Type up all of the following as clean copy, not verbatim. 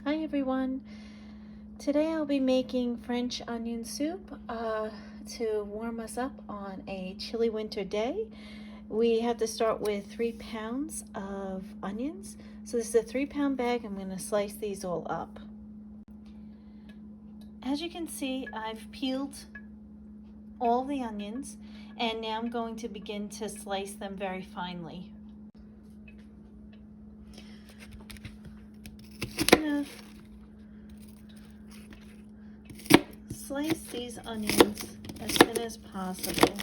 Hi everyone. Today I'll be making French onion soup to warm us up on a chilly winter day. We have to start with 3 pounds of onions. So this is a 3-pound bag. I'm going to slice these all up. As you can see, I've peeled all the onions and now I'm going to begin to slice them very finely. Slice these onions as thin as possible.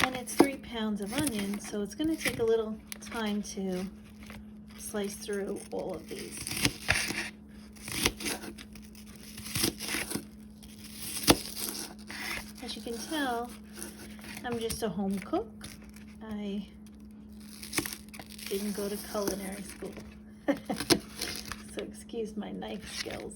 And it's 3 pounds of onions, so it's going to take a little time to slice through all of these. As you can tell, I'm just a home cook. I didn't go to culinary school, so excuse my knife skills.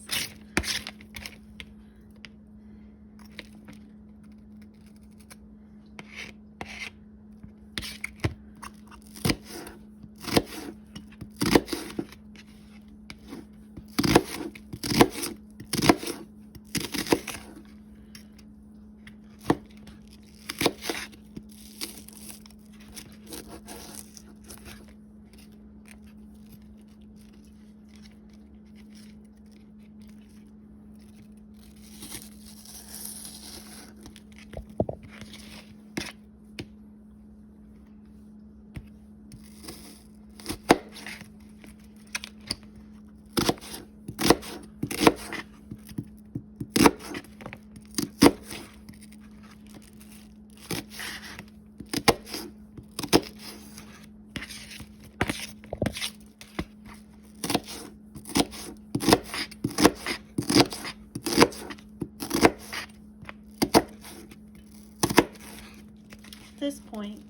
At this point,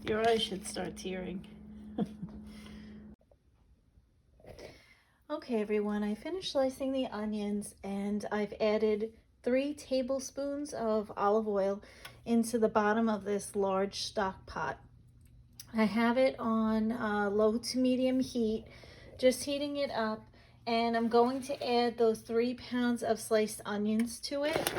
your eyes should start tearing. Okay everyone, I finished slicing the onions and I've added 3 tablespoons of olive oil into the bottom of this large stock pot. I have it on low to medium heat, just heating it up, and I'm going to add those 3 pounds of sliced onions to it.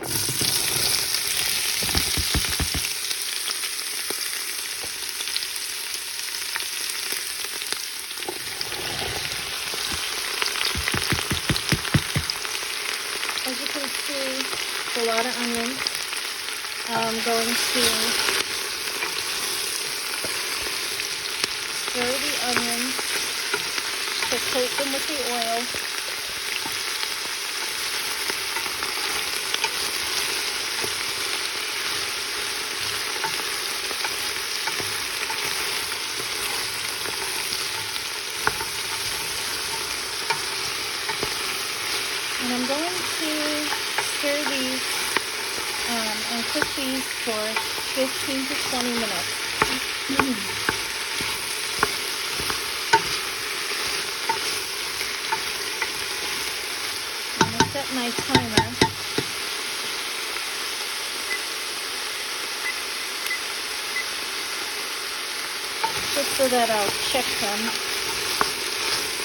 As you can see, it's a lot of onions. I'm going to stir the onions to coat them with the oil. And I'm going to stir these and cook these for 15 to 20 minutes. I'm going to set my timer. Just so that I'll check them.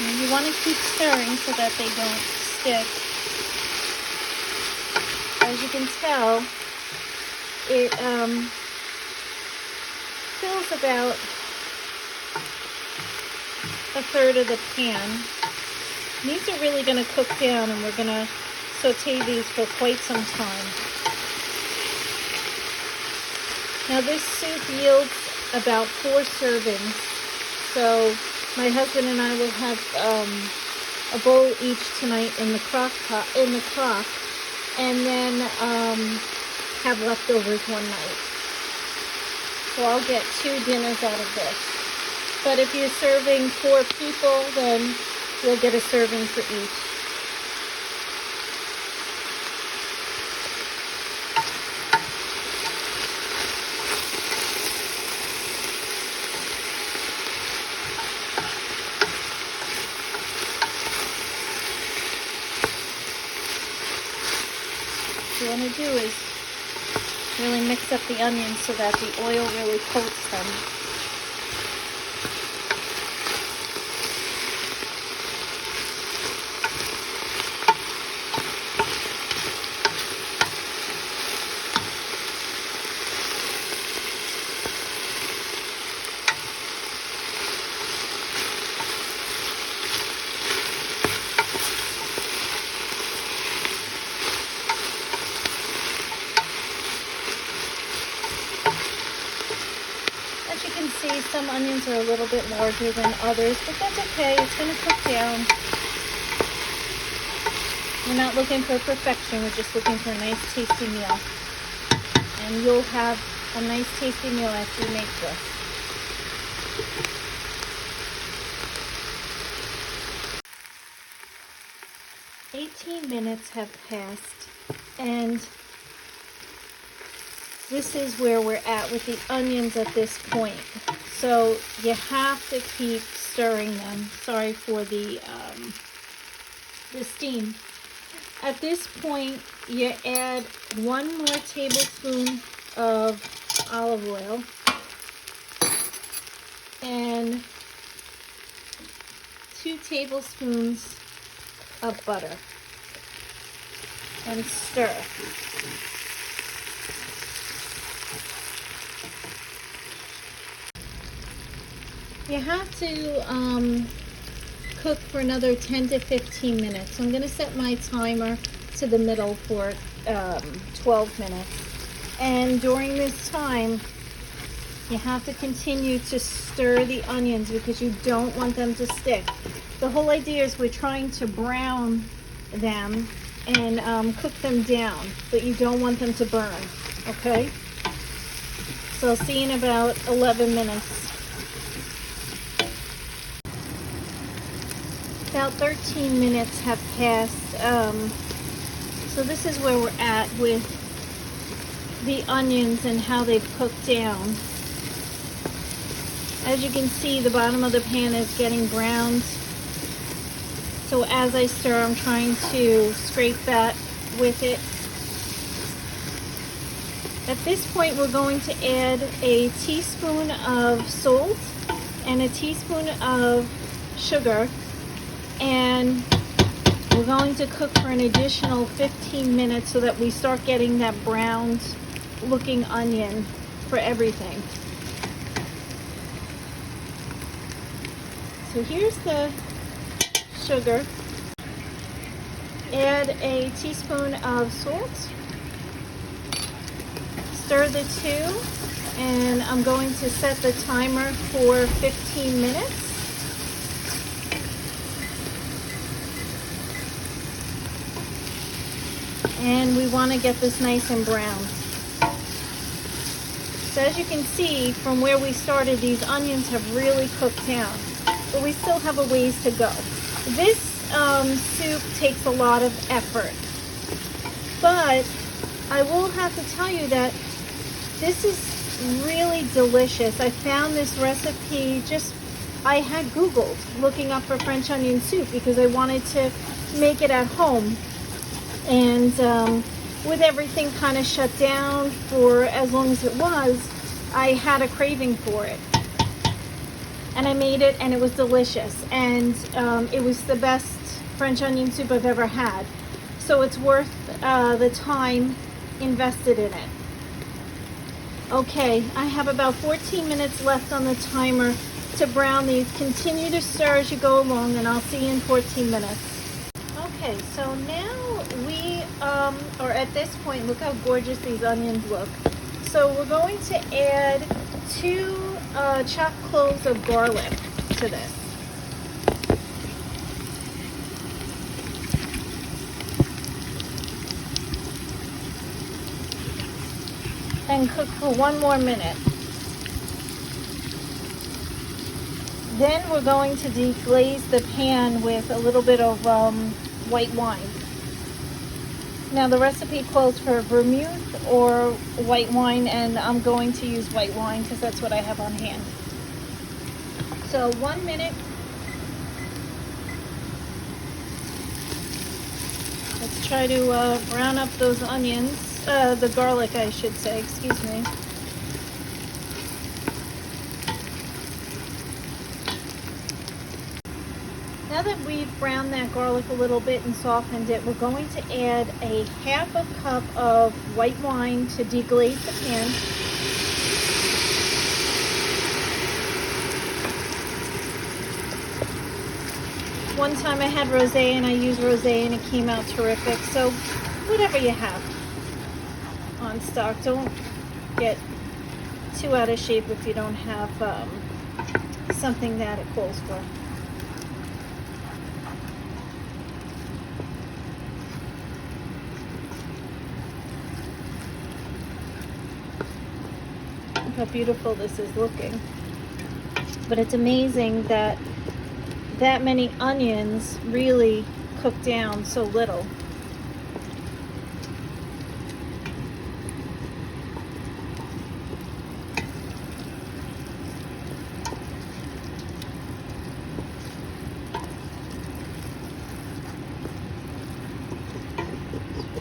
And you want to keep stirring so that they don't stick. As you can tell, it fills about 1/3 of the pan. These are really going to cook down and we're going to saute these for quite some time. Now this soup yields about 4 servings, so my husband and I will have a bowl each tonight in the crock, and then have leftovers one night. So I'll get 2 dinners out of this. But if you're serving 4 people, then you'll get a serving for each. want to do is really mix up the onions so that the oil really coats them. As you can see, some onions are a little bit larger than others, but that's okay. It's going to cook down. We're not looking for perfection. We're just looking for a nice, tasty meal. And you'll have a nice, tasty meal after you make this. "18 minutes have passed, and this is where we're at with the onions at this point. So you have to keep stirring them. Sorry for the steam. At this point, you add 1 more tablespoon of olive oil and 2 tablespoons of butter, and stir. You have to cook for another 10 to 15 minutes. So I'm going to set my timer to the middle for 12 minutes. And during this time, you have to continue to stir the onions because you don't want them to stick. The whole idea is we're trying to brown them and cook them down, but you don't want them to burn, okay? So I'll see you in about 11 minutes. About 13 minutes have passed, so this is where we're at with the onions and how they've cooked down. As you can see, the bottom of the pan is getting browned. So as I stir, I'm trying to scrape that with it. At this point, we're going to add a teaspoon of salt and a teaspoon of sugar. And we're going to cook for an additional 15 minutes so that we start getting that browned looking onion for everything. So here's the sugar. Add a teaspoon of salt. Stir the two, and I'm going to set the timer for 15 minutes. And we want to get this nice and brown. So as you can see, from where we started, these onions have really cooked down, but we still have a ways to go. This soup takes a lot of effort, but I will have to tell you that this is really delicious. I found this recipe I had Googled looking up for French onion soup because I wanted to make it at home. And with everything kind of shut down for as long as it was, I had a craving for it. And I made it, and it was delicious. And it was the best French onion soup I've ever had. So it's worth the time invested in it. Okay, I have about 14 minutes left on the timer to brown these. Continue to stir as you go along, and I'll see you in 14 minutes. Okay, so now we are at this point. Look how gorgeous these onions look. So we're going to add 2 chopped cloves of garlic to this. And cook for 1 more minute. Then we're going to deglaze the pan with a little bit of white wine. Now the recipe calls for vermouth or white wine, and I'm going to use white wine because that's what I have on hand. So 1 minute. Let's try to brown up those onions, the garlic I should say, excuse me. Now that we've browned that garlic a little bit and softened it, we're going to add a half a cup of white wine to deglaze the pan. One time I had rosé and I used rosé and it came out terrific. So whatever you have on stock, don't get too out of shape if you don't have something that it calls for. Look how beautiful this is looking. But it's amazing that that many onions really cook down so little.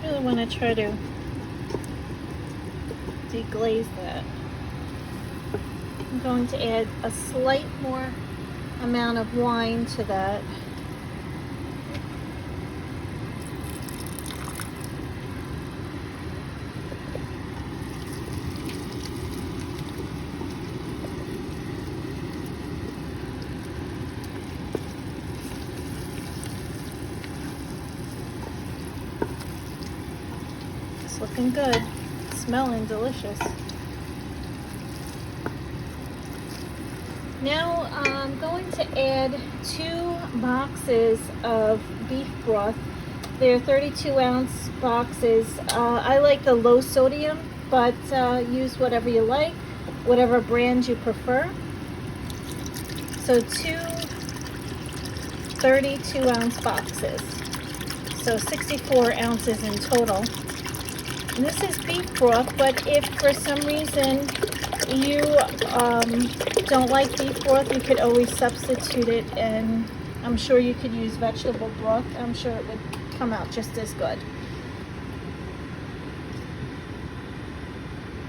Really want to try to deglaze that. I'm going to add a slight more amount of wine to that. It's looking good, smelling delicious. Now I'm going to add 2 boxes of beef broth. They're 32-ounce boxes. I like the low sodium, but use whatever you like, whatever brand you prefer. So 2 32-ounce boxes. So 64 ounces in total. And this is beef broth, but if for some reason you don't like beef broth, you could always substitute it, and I'm sure you could use vegetable broth. I'm sure it would come out just as good.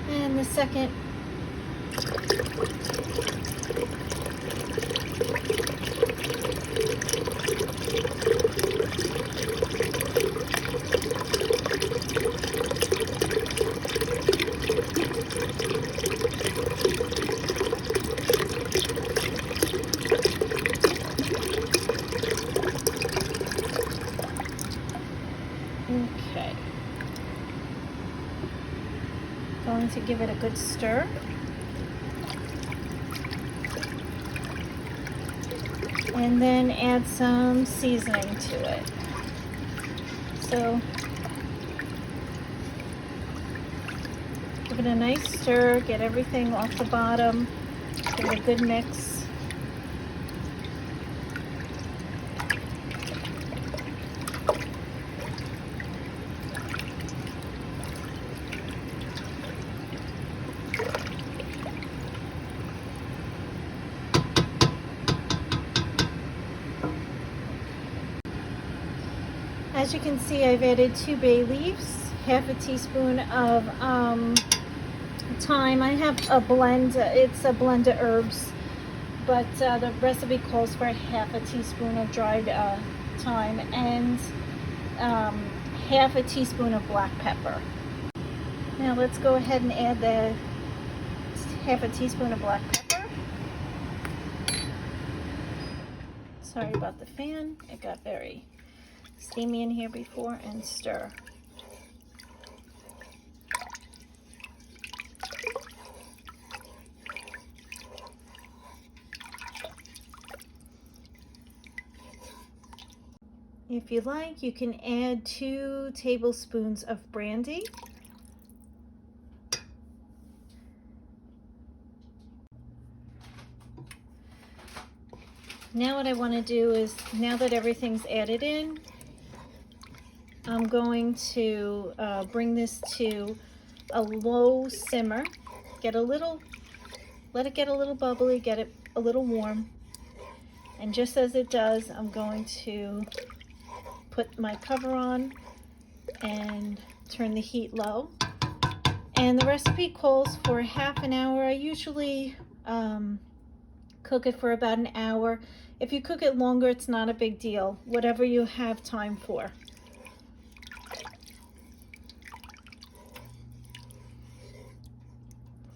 And the second okay. Going to give it a good stir. And then add some seasoning to it. So give it a nice stir, get everything off the bottom, give it a good mix. As you can see, I've added 2 bay leaves, half a teaspoon of thyme. I have a blend, it's a blend of herbs, but the recipe calls for half a teaspoon of dried thyme and half a teaspoon of black pepper. Now let's go ahead and add the half a teaspoon of black pepper. Sorry about the fan, it got very steamy in here before, and stir. If you like, you can add 2 tablespoons of brandy. Now what I want to do is, now that everything's added in, I'm going to bring this to a low simmer. Let it get a little bubbly, get it a little warm. And just as it does, I'm going to put my cover on and turn the heat low. And the recipe calls for half an hour. I usually cook it for about an hour. If you cook it longer, it's not a big deal, whatever you have time for.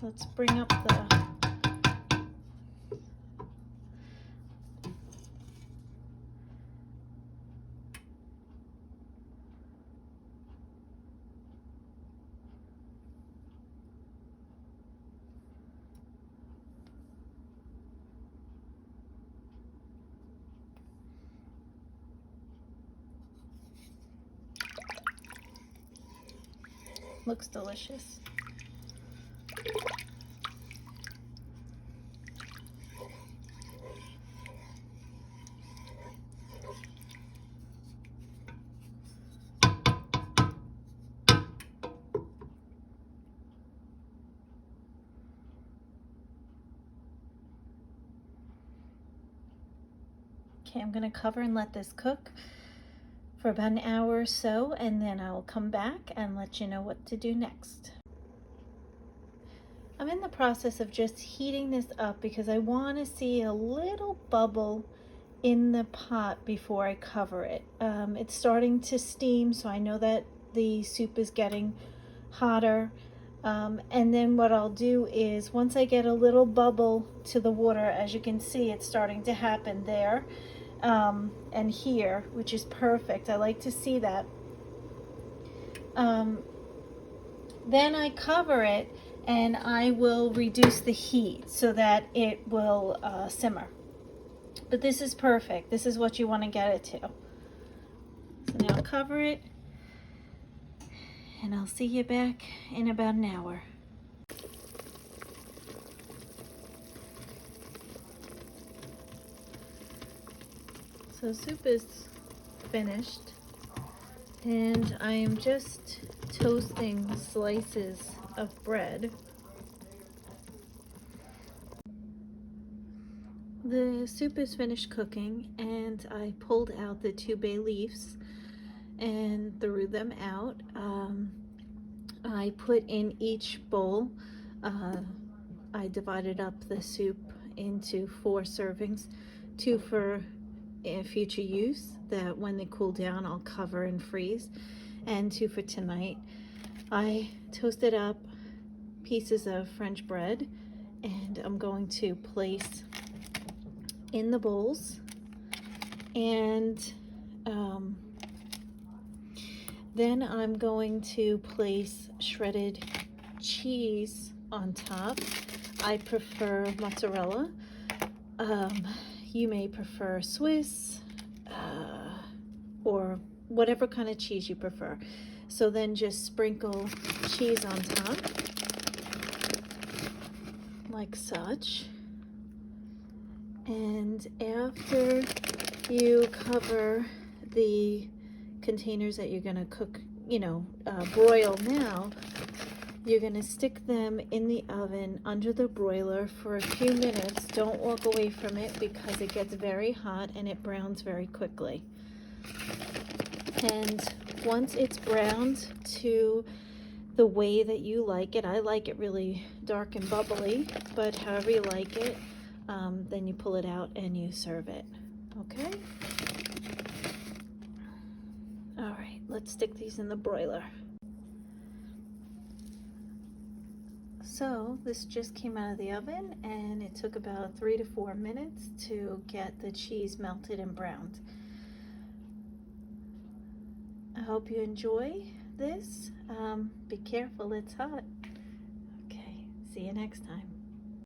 Let's bring up the looks delicious. Okay, I'm going to cover and let this cook for about an hour or so, and then I'll come back and let you know what to do next. I'm in the process of just heating this up because I want to see a little bubble in the pot before I cover it. It's starting to steam, so I know that the soup is getting hotter. And then what I'll do is, once I get a little bubble to the water, as you can see, it's starting to happen there and here, which is perfect. I like to see that. Then I cover it and I will reduce the heat so that it will simmer. But this is perfect. This is what you want to get it to. So now cover it, and I'll see you back in about an hour. So soup is finished, and I am just toasting slices of bread. The soup is finished cooking, and I pulled out the 2 bay leaves and threw them out. I put in each bowl, I divided up the soup into 4 servings, 2 for future use, that when they cool down I'll cover and freeze, and 2 for tonight. I toasted up pieces of French bread, and I'm going to place in the bowls, and then I'm going to place shredded cheese on top. I prefer mozzarella. You may prefer Swiss or whatever kind of cheese you prefer. So then just sprinkle cheese on top like such. And after you cover the containers that you're going to cook, broil now, you're going to stick them in the oven under the broiler for a few minutes. Don't walk away from it because it gets very hot and it browns very quickly. And once it's browned to the way that you like it, I like it really dark and bubbly, but however you like it, then you pull it out and you serve it. Okay? All right, let's stick these in the broiler. So this just came out of the oven, and it took about 3 to 4 minutes to get the cheese melted and browned. I hope you enjoy this. Be careful, it's hot. Okay, see you next time.